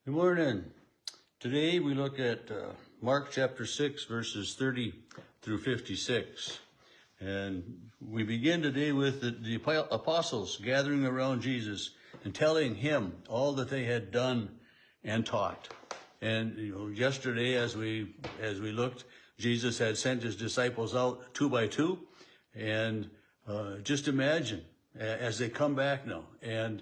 Good morning. Today we look at Mark chapter 6, verses 30 through 56. And we begin today with the apostles gathering around Jesus and telling him all that they had done and taught. And yesterday as we looked, Jesus had sent his disciples out 2 by 2. And just imagine as they come back now and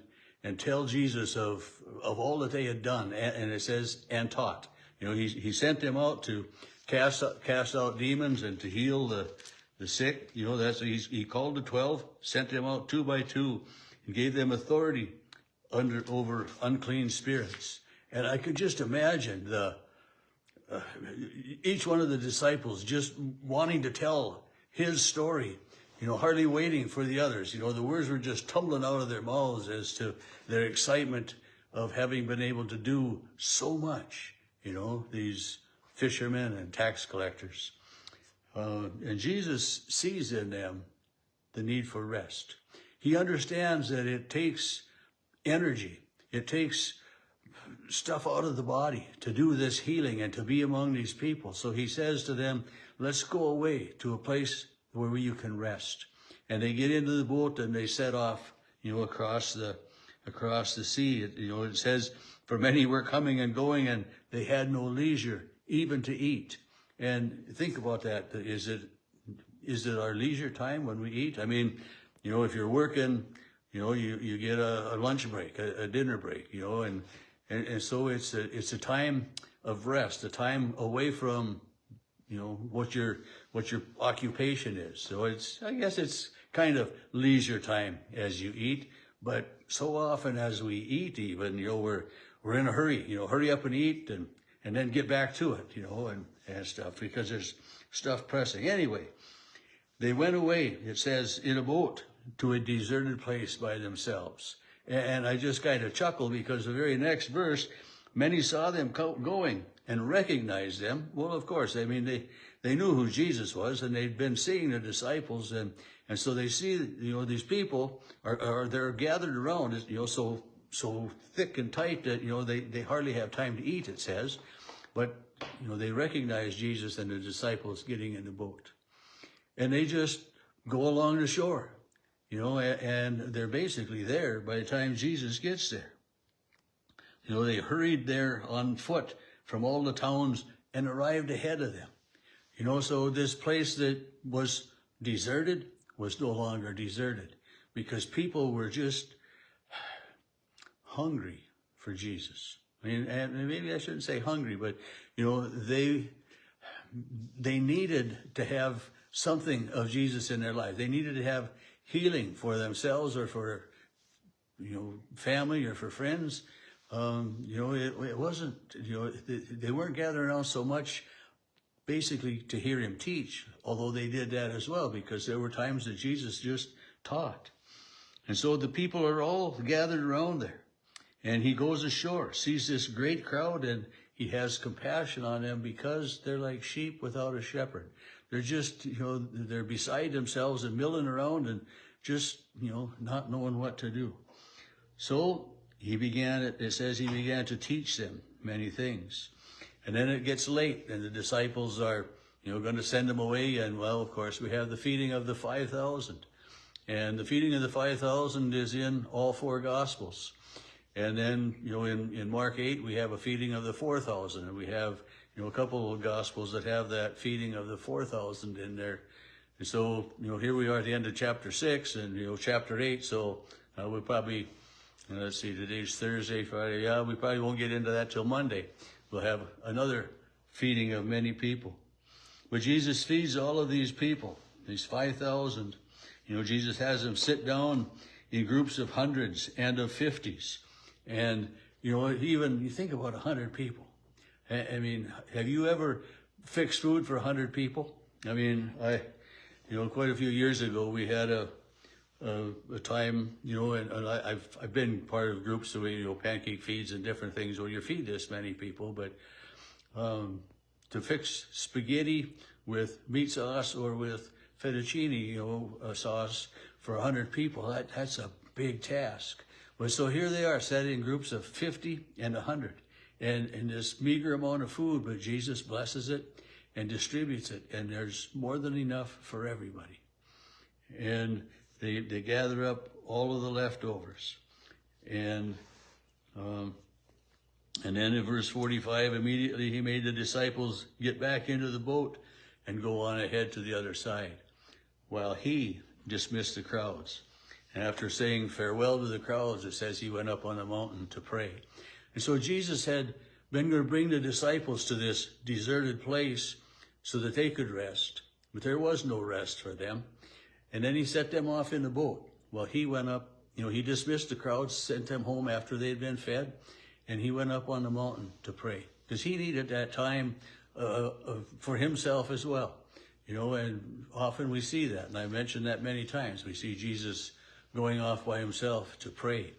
tell Jesus of all that they had done, and it says, and taught. He sent them out to cast out demons and to heal the sick. He called the 12, sent them out 2 by 2, and gave them authority over unclean spirits. And I could just imagine each one of the disciples just wanting to tell his story, hardly waiting for the others. The words were just tumbling out of their mouths as to their excitement of having been able to do so much, these fishermen and tax collectors. And Jesus sees in them the need for rest. He understands that it takes energy. It takes stuff out of the body to do this healing and to be among these people. So he says to them, let's go away to a place where you can rest. And they get into the boat and they set off, across the sea. It says, for many were coming and going, and they had no leisure even to eat. And think about that. Is it our leisure time when we eat? I mean, if you're working, you get a lunch break, a dinner break, and so it's a time of rest, a time away from what your occupation is. So I guess it's kind of leisure time as you eat. But so often as we eat, even we're in a hurry. Hurry up and eat and then get back to it. And stuff, because there's stuff pressing. Anyway, they went away. It says in a boat to a deserted place by themselves. And I just kind of chuckled because the very next verse, many saw them going and recognized them. Well, of course, I mean, they knew who Jesus was, and they'd been seeing the disciples, and so they see, these people they're gathered around, so thick and tight that, they hardly have time to eat, it says. But, they recognize Jesus and the disciples getting in the boat. And they just go along the shore, and they're basically there by the time Jesus gets there. They hurried there on foot from all the towns and arrived ahead of them. So this place that was deserted was no longer deserted because people were just hungry for Jesus. I mean, and maybe I shouldn't say hungry, but, they needed to have something of Jesus in their life. They needed to have healing for themselves or for, family or for friends. It wasn't, they weren't gathering around so much basically to hear him teach, although they did that as well, because there were times that Jesus just taught. And so the people are all gathered around there. And he goes ashore, sees this great crowd, and he has compassion on them because they're like sheep without a shepherd. They're just, they're beside themselves and milling around and just, not knowing what to do. So it says he began to teach them many things. And then it gets late and the disciples are, going to send them away. And well, of course, we have the feeding of the 5,000. And the feeding of the 5,000 is in all 4 Gospels. And then, in Mark 8, we have a feeding of the 4,000. And we have, a couple of Gospels that have that feeding of the 4,000 in there. And so, here we are at the end of chapter 6 and, chapter 8. So we'll probably, let's see, today's Thursday, Friday. Yeah, we probably won't get into that till Monday. We'll have another feeding of many people. But Jesus feeds all of these people, these 5,000. Jesus has them sit down in groups of hundreds and of 50s. And, even you think about 100 people. I mean, have you ever fixed food for 100 people? I mean, quite a few years ago, we had a time, and I've been part of groups where, pancake feeds and different things where you feed this many people, but to fix spaghetti with meat sauce or with fettuccine, sauce for 100 people, that's a big task. But so here they are, set in groups of 50 and 100. and this meager amount of food, but Jesus blesses it and distributes it, and there's more than enough for everybody. And they gather up all of the leftovers. And then in verse 45, immediately he made the disciples get back into the boat and go on ahead to the other side, while he dismissed the crowds. And after saying farewell to the crowds, it says he went up on the mountain to pray. And so Jesus had been going to bring the disciples to this deserted place so that they could rest. But there was no rest for them. And then he set them off in the boat. Well, he went up, he dismissed the crowds, sent them home after they had been fed, and he went up on the mountain to pray. Because he needed that time for himself as well. And often we see that, and I mentioned that many times. We see Jesus going off by himself to pray.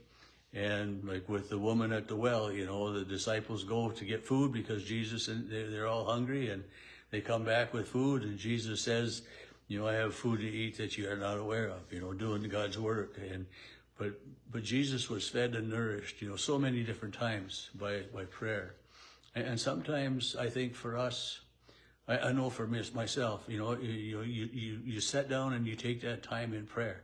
And like with the woman at the well, the disciples go to get food because Jesus, and they're all hungry, and they come back with food, and Jesus says, I have food to eat that you are not aware of, doing God's work. But Jesus was fed and nourished, so many different times by prayer. And sometimes I think for us, I know for myself, you sit down and you take that time in prayer.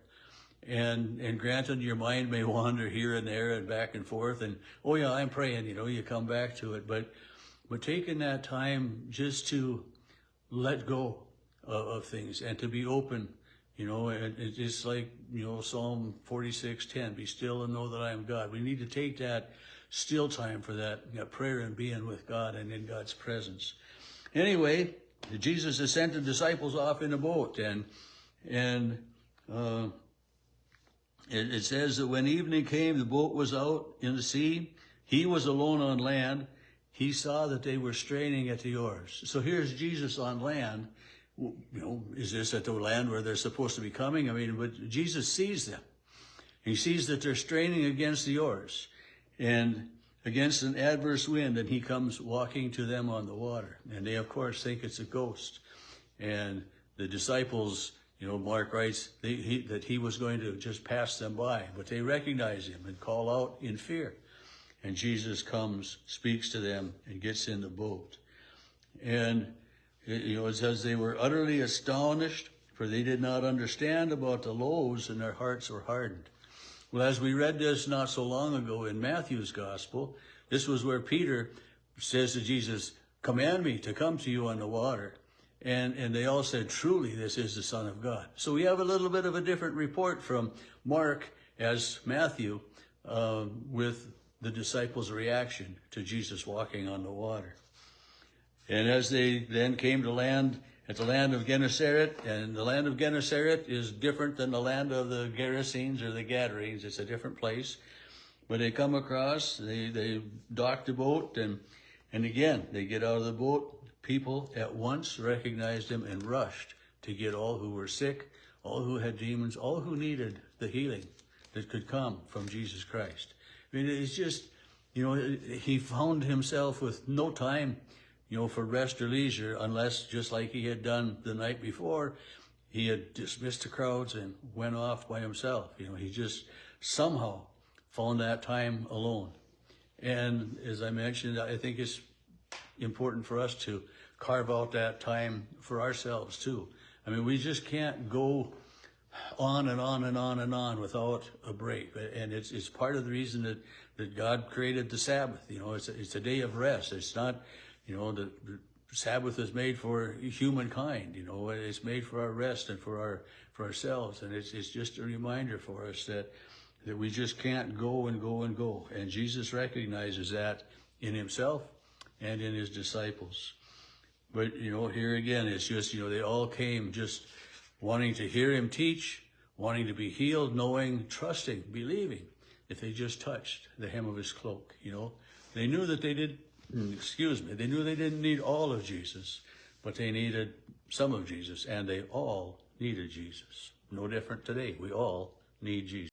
And granted, your mind may wander here and there and back and forth, and, oh yeah, I'm praying, you come back to it. But taking that time just to let go of things and to be open, and it's just like, Psalm 46:10, be still and know that I am God. We need to take that still time for that prayer and being with God and in God's presence. Anyway, Jesus has sent the disciples off in a boat, and it says that when evening came, the boat was out in the sea. He was alone on land. He saw that they were straining at the oars. So here's Jesus on land. Is this at the land where they're supposed to be coming? But Jesus sees them. He sees that they're straining against the oars and against an adverse wind, and he comes walking to them on the water. And they, of course, think it's a ghost. And the disciples, Mark writes that he was going to just pass them by, but they recognize him and call out in fear. And Jesus comes, speaks to them, and gets in the boat. And it says they were utterly astonished, for they did not understand about the loaves, and their hearts were hardened. Well, as we read this not so long ago in Matthew's gospel, this was where Peter says to Jesus, command me to come to you on the water. And they all said, truly, this is the Son of God. So we have a little bit of a different report from Mark as Matthew with the disciples' reaction to Jesus walking on the water. And as they then came to land at the land of Gennesaret, and the land of Gennesaret is different than the land of the Gerasenes or the Gadarenes. It's a different place. But they come across, they dock the boat, and again, they get out of the boat. People at once recognized him and rushed to get all who were sick, all who had demons, all who needed the healing that could come from Jesus Christ. It's just, he found himself with no time, for rest or leisure, unless, just like he had done the night before, he had dismissed the crowds and went off by himself. He just somehow found that time alone. And as I mentioned, I think it's important for us to carve out that time for ourselves too. We just can't go on and on and on and on without a break. And it's part of the reason that God created the Sabbath. It's a day of rest. It's not, the Sabbath is made for humankind. It's made for our rest and for ourselves. And it's just a reminder for us that we just can't go and go and go. And Jesus recognizes that in himself and in his disciples. But, here again, it's just, they all came just wanting to hear him teach, wanting to be healed, knowing, trusting, believing if they just touched the hem of his cloak. They knew that they knew they didn't need all of Jesus, but they needed some of Jesus, and they all needed Jesus. No different today. We all need Jesus.